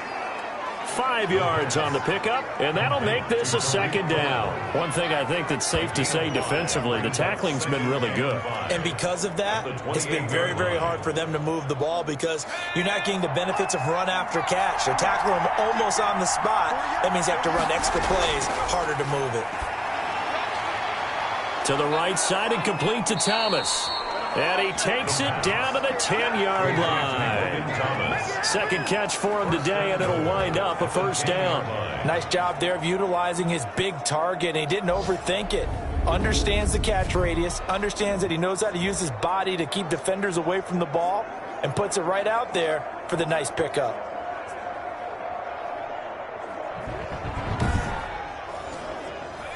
5 yards on the pickup, and that'll make this a 2nd down. One thing I think that's safe to say defensively, the tackling's been really good. And because of that, it's been very, very hard for them to move the ball because you're not getting the benefits of run after catch. They're tackling them almost on the spot. That means you have to run extra plays, harder to move it. To the right side and complete to Thomas. And he takes it down to the 10-yard line. 2nd catch for him today, and it'll wind up a 1st down. Nice job there of utilizing his big target. He didn't overthink it. Understands the catch radius, understands that he knows how to use his body to keep defenders away from the ball, and puts it right out there for the nice pickup.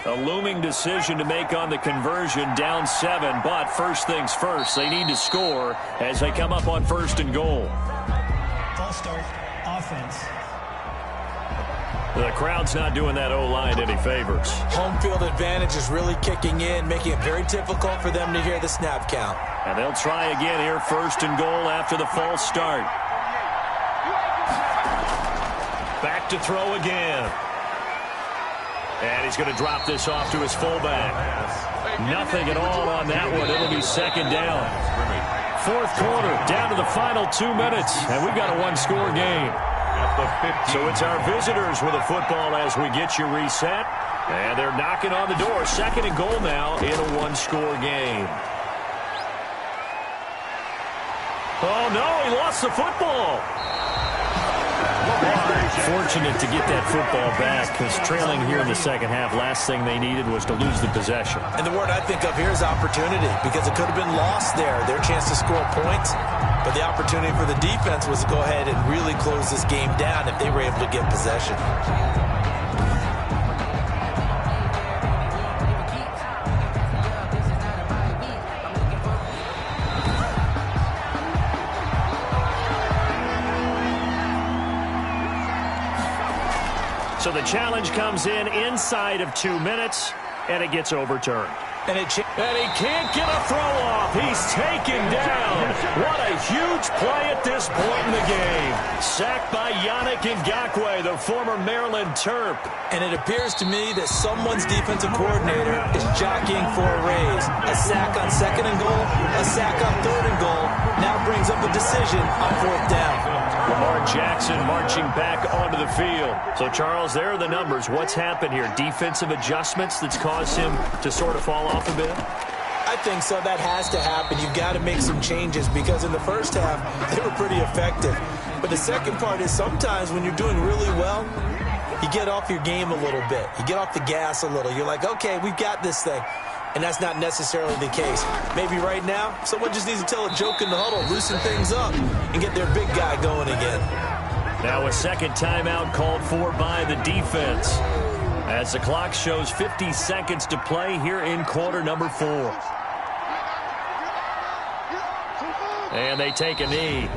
A looming decision to make on the conversion, down 7, but first things first, they need to score as they come up on 1st and goal. False start, offense. The crowd's not doing that O-line any favors. Home field advantage is really kicking in, making it very difficult for them to hear the snap count. And they'll try again here, 1st and goal after the false start. Back to throw again. And he's going to drop this off to his fullback. Nothing at all on that one. It'll be 2nd down. 4th quarter, down to the final 2 minutes, and we've got a one-score game. So it's our visitors with a football as we get you reset. And they're knocking on the door. 2nd and goal now in a one-score game. Oh, no, he lost the football. Fortunate to get that football back because trailing here in the second half, last thing they needed was to lose the possession. And the word I think of here is opportunity because it could have been lost there, their chance to score points. But the opportunity for the defense was to go ahead and really close this game down if they were able to get possession. So the challenge comes in inside of 2 minutes, and it gets overturned. And he can't get a throw off. He's taken down. What a huge play at this point in the game. Sacked by Yannick Ngakoue, the former Maryland Terp. And it appears to me that someone's defensive coordinator is jockeying for a raise. A sack on 2nd and goal, a sack on 3rd and goal, now brings up a decision on 4th down. Lamar Jackson marching back onto the field. So, Charles, there are the numbers. What's happened here? Defensive adjustments that's caused him to sort of fall off a bit? I think so. That has to happen. You've got to make some changes because in the first half, they were pretty effective. But the second part is sometimes when you're doing really well, you get off your game a little bit. You get off the gas a little. You're like, okay, we've got this thing. And that's not necessarily the case. Maybe right now, someone just needs to tell a joke in the huddle, loosen things up, and get their big guy going again. Now a second timeout called for by the defense as the clock shows 50 seconds to play here in quarter number 4. And they take a knee.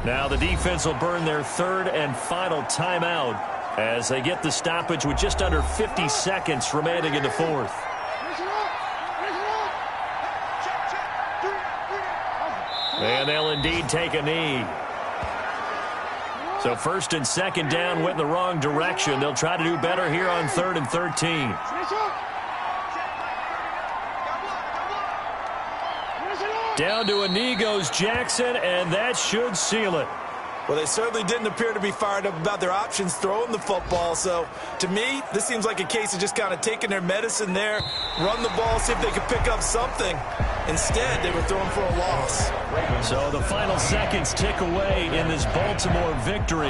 Now the defense will burn their 3rd and final timeout as they get the stoppage with just under 50 seconds remaining in the 4th. And they'll indeed take a knee. So 1st and 2nd down went in the wrong direction. They'll try to do better here on 3rd and 13. Down to a knee goes Jackson, and that should seal it. Well, they certainly didn't appear to be fired up about their options throwing the football. So, to me, this seems like a case of just kind of taking their medicine there, run the ball, see if they could pick up something. Instead, they were throwing for a loss. So the final seconds tick away in this Baltimore victory.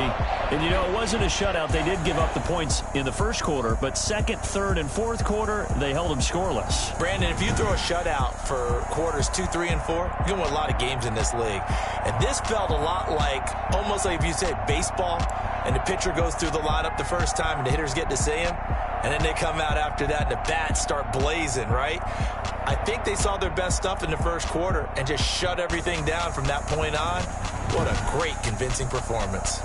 And, you know, it wasn't a shutout. They did give up the points in the first quarter, but 2nd, 3rd, and 4th quarter, they held them scoreless. Brandon, if you throw a shutout for quarters 2, 3, and 4, you're going to win a lot of games in this league. And this felt a lot like, almost like if you said baseball, and the pitcher goes through the lineup the first time, and the hitters get to see him, and then they come out after that, and the bats start blazing, right? I think they saw their best stuff in the first quarter and just shut everything down from that point on. What a great, convincing performance.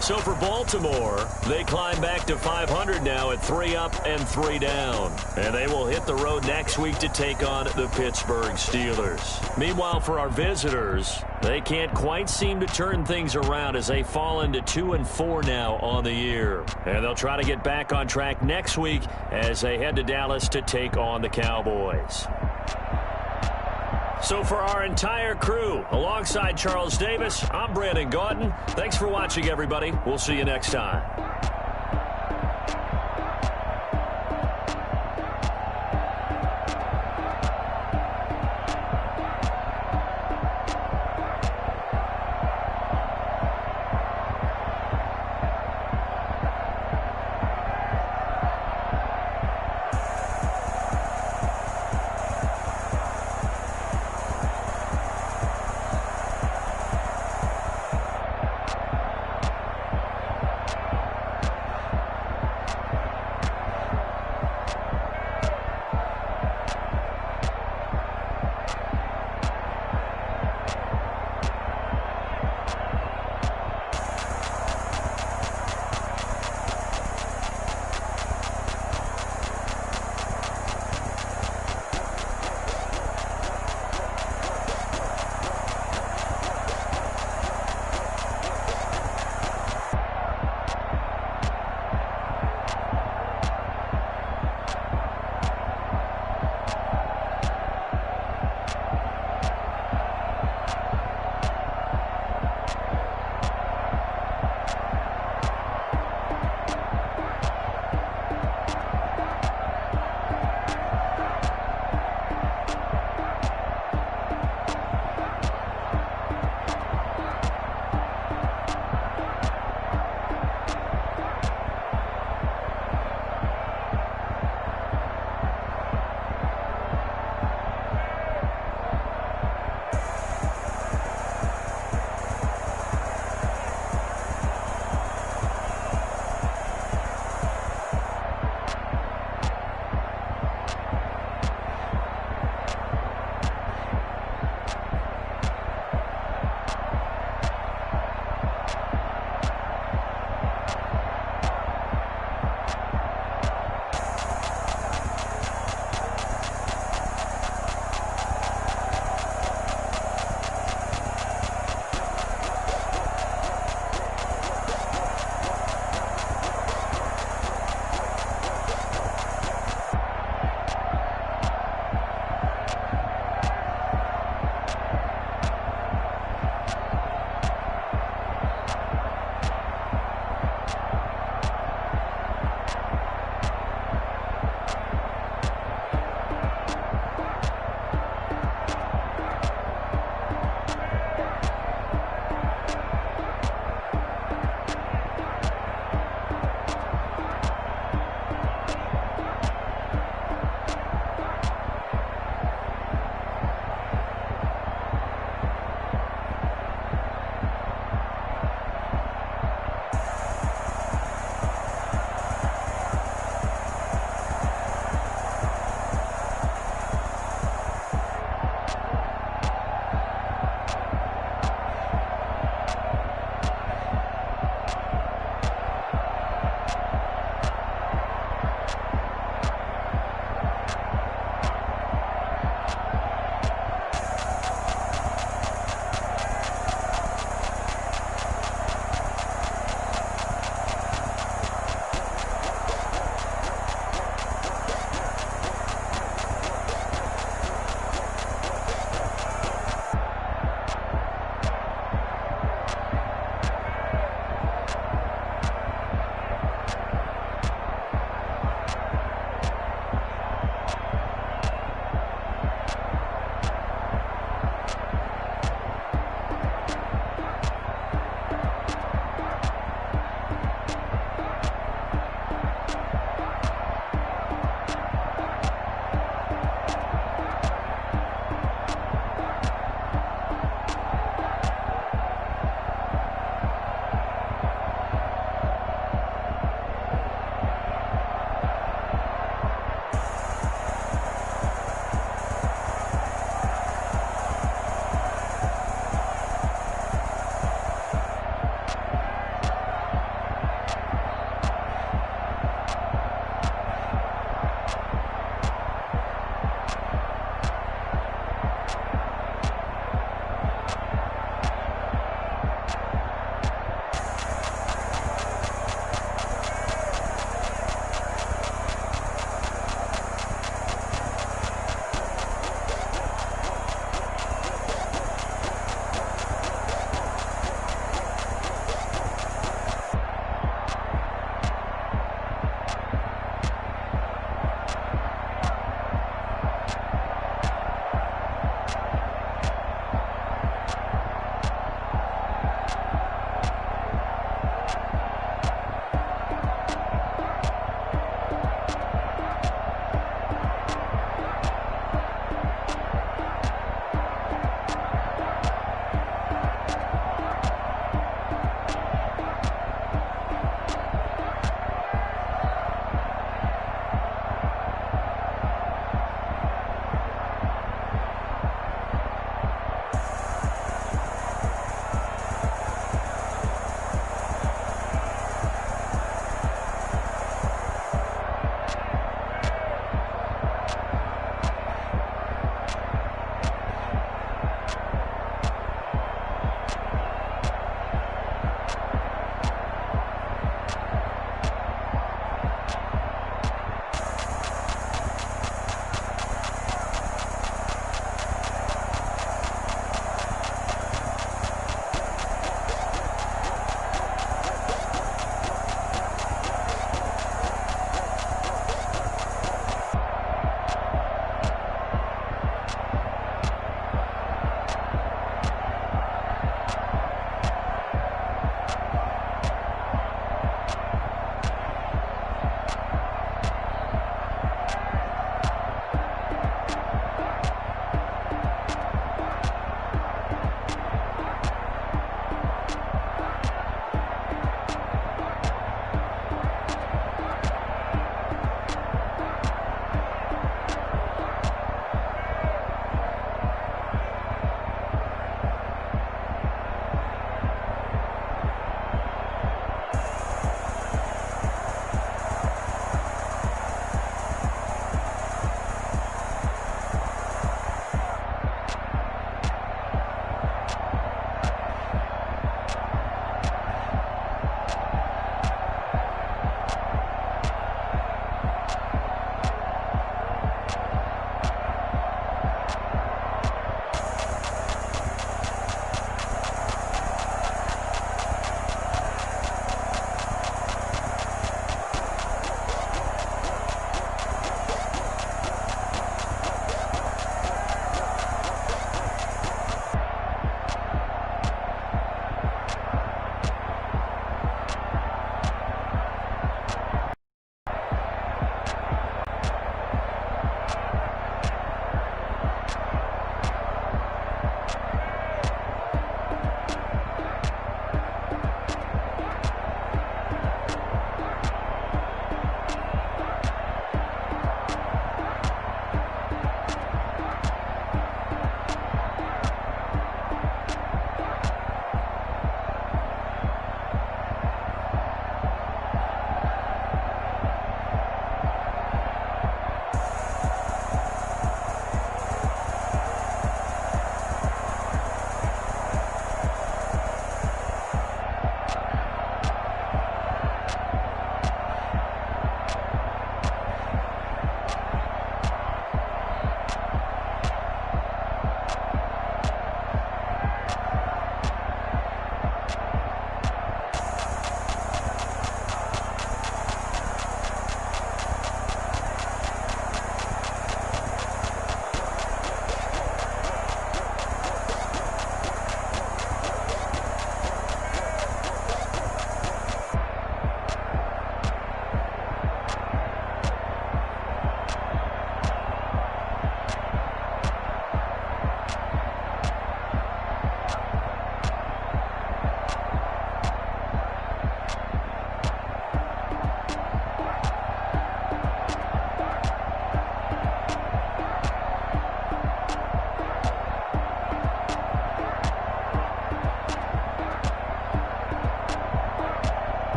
So for Baltimore, they climb back to 500 now at 3 up and 3 down. And they will hit the road next week to take on the Pittsburgh Steelers. Meanwhile, for our visitors, they can't quite seem to turn things around as they fall into 2-4 now on the year. And they'll try to get back on track next week as they head to Dallas to take on the Cowboys. So for our entire crew, alongside Charles Davis, I'm Brandon Gaudin. Thanks for watching, everybody. We'll see you next time.